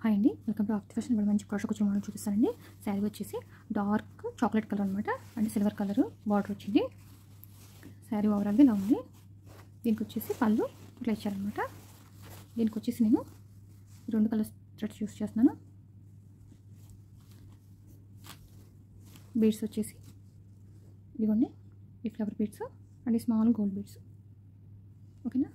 Hi అండి, welcome to ఆఫ్తి fashion. ఇప్పుడు మంచి క్రోషా కుచ్చు మోడల్ చూపిస్తానండి. శారీ వచ్చేసి డార్క్ చాక్లెట్ కలర్ అనమాట, అండ్ సిల్వర్ కలర్ బార్డర్ వచ్చింది. శారీ ఓవరాల్గా ఇలా ఉంది. దీనికి వచ్చేసి పళ్ళు ఇట్లా ఇచ్చారనమాట. దీనికి వచ్చేసి నేను 2 కలర్స్ థ్రెడ్స్ యూస్ చేస్తున్నాను. బీడ్స్ వచ్చేసి ఇదిగోండి, ఈ ఫ్లవర్ బీడ్స్ అండ్ ఈ స్మాల్ గోల్డ్ బీడ్స్. ఓకేనా.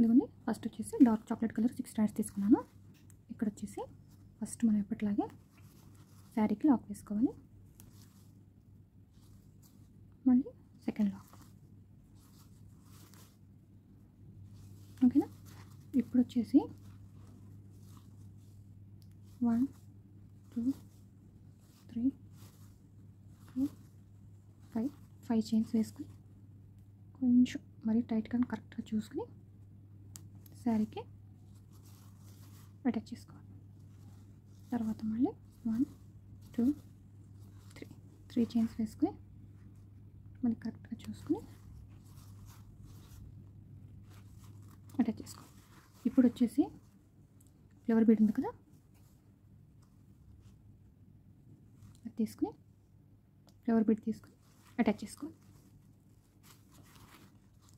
ఇదిగోండి, ఫస్ట్ వచ్చేసి డార్క్ చాక్లెట్ కలర్ 6 స్టార్స్ తీసుకున్నాను. ఇక్కడ వచ్చేసి ఫస్ట్ మనం ఎప్పటిలాగే శారీకి లాక్ వేసుకోవాలి. మళ్ళీ సెకండ్ లాక్. ఓకేనా. ఇప్పుడు వచ్చేసి 1 2 3 4 5 చైన్స్ వేసుకుని కొంచెం మరీ టైట్గా కరెక్ట్గా చూసుకుని శారీకి అటాచ్ చేసుకోవాలి. తర్వాత మళ్ళీ 1 2 3 చైన్స్ వేసుకుని మళ్ళీ కరెక్ట్గా చూసుకుని అటాచ్ చేసుకోవాలి. ఇప్పుడు వచ్చేసి ఫ్లవర్ బీడ్ ఉంది కదా, అది తీసుకుని ఫ్లవర్ బీడ్ తీసుకుని అటాచ్ చేసుకోవాలి.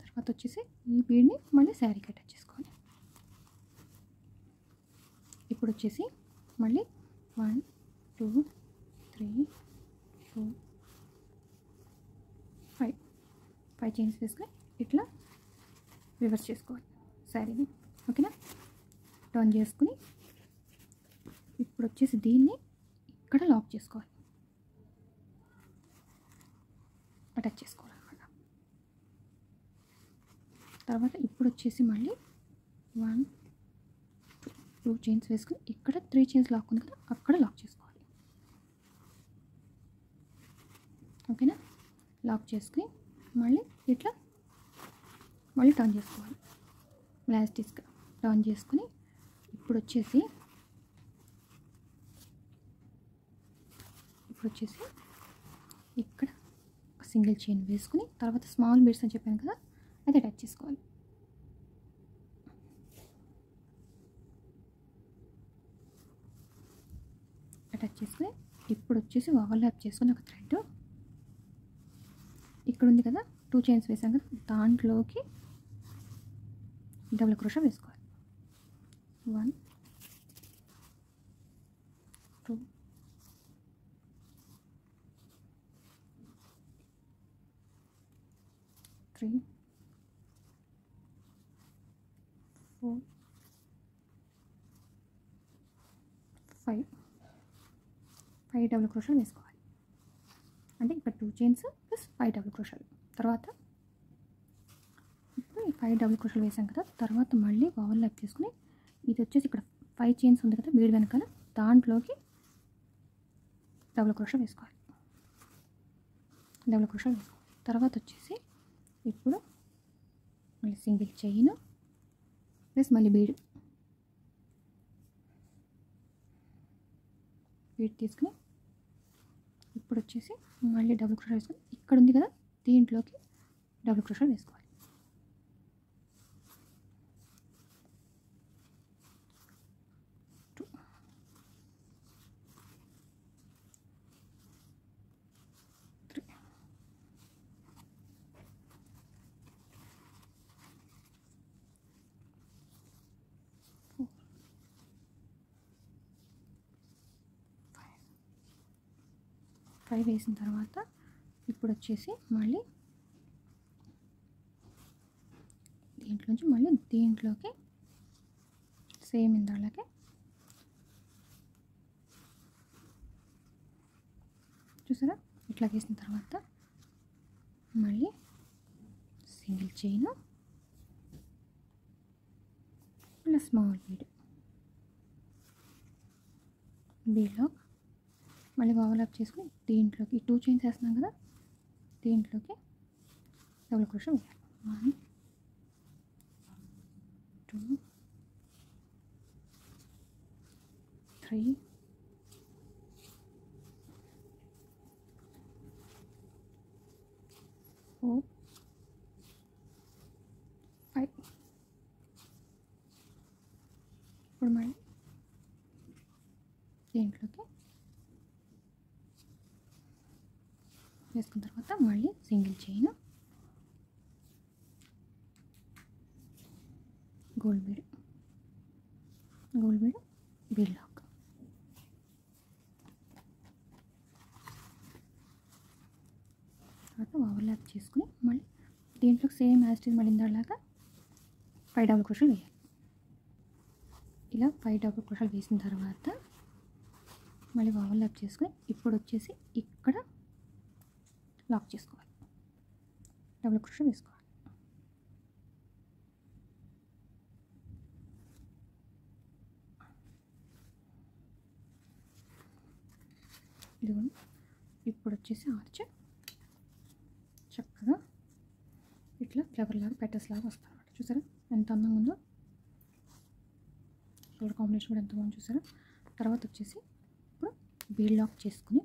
తర్వాత వచ్చేసి ఈ బీడ్ని మళ్ళీ శారీకి అటాచ్ చేసుకోవాలి. ఇప్పుడు వచ్చేసి మళ్ళీ 1 2 3 4 5 చైన్స్ వేసుకొని ఇట్లా రివర్స్ చేసుకోవాలి శారీని. ఓకేనా. టర్న్ చేసుకుని ఇప్పుడు వచ్చేసి దీన్ని ఇక్కడ లాక్ చేసుకోవాలి, అటాచ్ చేసుకోవాలన్నమాట. తర్వాత ఇప్పుడు వచ్చేసి మళ్ళీ 1 2 చైన్స్ వేసుకుని ఇక్కడ 3 చైన్స్ లాక్ ఉంది కదా, అక్కడ లాక్ చేసుకోవాలి. ఓకేనా. లాక్ చేసుకుని మళ్ళీ ఇట్లా మళ్ళీ టర్న్ చేసుకోవాలి. లాస్టిక్గా టర్న్ చేసుకుని ఇప్పుడు వచ్చేసి ఇక్కడ ఒక సింగిల్ చైన్ వేసుకుని తర్వాత స్మాల్ బీడ్స్ అని చెప్పాను కదా, అది అటాచ్ చేసుకోవాలి. అటాచ్ చేసుకుని ఇప్పుడు వచ్చేసి ఓవర్లాప్ చేసుకుని ఒక థ్రెడ్ ఇక్కడ ఉంది కదా, 2 చైన్స్ వేసాం కదా, దాంట్లోకి డబుల్ క్రోషా వేసుకోవాలి. 1 2 3 4 5 డబుల్ క్రోషాలు వేసుకోవాలి. అంటే ఇక్కడ 2 చైన్స్ ప్లస్ 5 డబుల్ క్రోషాలు. తర్వాత ఇప్పుడు ఈ 5 డబుల్ క్రోషాలు వేసాం కదా, తర్వాత మళ్ళీ ఓవర్లాప్ చేసుకుని ఇది వచ్చేసి ఇక్కడ 5 చైన్స్ ఉంది కదా బీడ్ వెనకాల, దాంట్లోకి డబుల్ క్రోషా వేసుకోవాలి. తర్వాత వచ్చేసి ఇప్పుడు మళ్ళీ సింగిల్ చైన్ ప్లస్ మళ్ళీ బీడ్ తీసుకుని ఇప్పుడు వచ్చేసి మళ్ళీ డబుల్ క్రోషా వేసుకొని ఇక్కడ ఉంది కదా, దీంట్లోకి డబుల్ క్రోషా వేసుకోవాలి. ఫైవ్ వేసిన తర్వాత ఇప్పుడు వచ్చేసి మళ్ళీ దీంట్లోంచి మళ్ళీ దీంట్లోకి సేమ్ ఇందాకే చూసారా, ఇట్లా వేసిన తర్వాత మళ్ళీ సింగిల్ చైన్ ప్లస్ స్మాల్ బీడ్లో మళ్ళీ ఓవర్లాప్ చేసుకుని దీంట్లోకి 2 చైన్స్ వేస్తున్నాం కదా, దీంట్లోకి డబుల్ క్రోషా వేయాలి. 1 2 3 4 దీంట్లోకి వేసుకున్న తర్వాత మళ్ళీ single chain, gold bead, bead lock. తర్వాత ఓవర్లాప్ చేసుకుని మళ్ళీ దీంట్లో సేమ్ యాజ్ మళ్ళీ ఇందాలాగా 5 డబుల్ క్రోషాలు వేయాలి. ఇలా 5 డబుల్ క్రోషాలు వేసిన తర్వాత మళ్ళీ ఓవర్లాప్ చేసుకుని ఇప్పుడు వచ్చేసి ఇక్కడ లాక్ చేసుకోవాలి, డబుల్ క్రోషా వేసుకోవాలి. ఇదిగోండి, ఇప్పుడు వచ్చేసి ఆర్చ్ చక్కగా ఇట్లా ఫ్లవర్ లాగా పెటల్స్ లాగా వస్తాయి అన్నమాట. చూసారా ఎంత అందంగా ఉందో, కలర్ కాంబినేషన్ కూడా ఎంత బాగుంది చూసారా. తర్వాత వచ్చేసి ఇప్పుడు బీడ్ లాక్ చేసుకుని,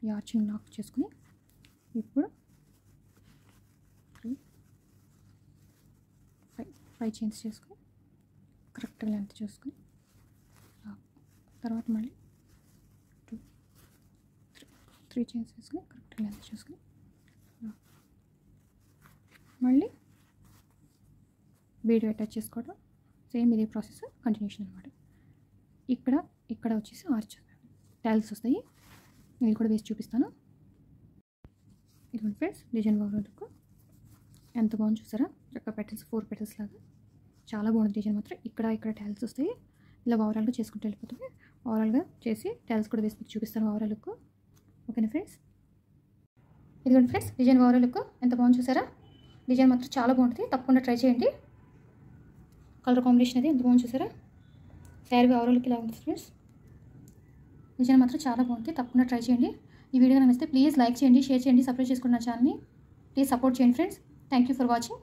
ఈ ఆర్చింగ్ లాక్ చేసుకుని ఇప్పుడు 5 చైన్స్ చేసుకుని కరెక్ట్గా లెంత్ చూసుకుని తర్వాత మళ్ళీ 3 చైన్స్ వేసుకుని కరెక్ట్గా లెంత్ చూసుకుని మళ్ళీ బీడ్ అటాచ్ చేసుకోవడం. సేమ్ ఇదే ప్రాసెస్ కంటిన్యూషన్ అనమాట. ఇక్కడ వచ్చేసి ఆర్చ్ టైల్స్ వస్తాయి, ఇది కూడా వేసి చూపిస్తాను. ఇదిగోండి ఫ్రెండ్స్, డిజైన్ బాగుంటుంది, ఎంత బాగుంది చూసారా. చక్కగా పెటల్స్ 4 పెటల్స్ లాగా చాలా బాగుంది డిజైన్ మాత్రం. ఇక్కడ టైల్స్ వస్తాయి, ఇలా ఓవరాల్గా చేసుకుంటూ వెళ్ళిపోతుంది. ఓవరాల్గా చేసి టైల్స్ కూడా వేసి చూపిస్తాను ఓవరాల్ లుక్. ఓకేనా ఫ్రెండ్స్, ఇదిగోండి ఫ్రెండ్స్, డిజైన్ ఓవరాల్ లుక్ ఎంత బాగుంది చూసారా. డిజైన్ మాత్రం చాలా బాగుంటుంది, తప్పకుండా ట్రై చేయండి. కలర్ కాంబినేషన్ అది ఎంత బాగుంది చూసారా. శారీ ఓవరాల్ లుక్ ఇలా ఉంటుంది ఫ్రెండ్స్. డిజైన్ మాత్రం చాలా బాగుంటుంది, తప్పకుండా ట్రై చేయండి. ఈ వీడియో నచ్చితే ప్లీజ్ లైక్ చేయండి, షేర్ చేయండి, సబ్స్క్రైబ్ చేసుకోండి నా ఛానల్ని. ప్లీజ్ సపోర్ట్ చేయండి friends. Thank you for watching.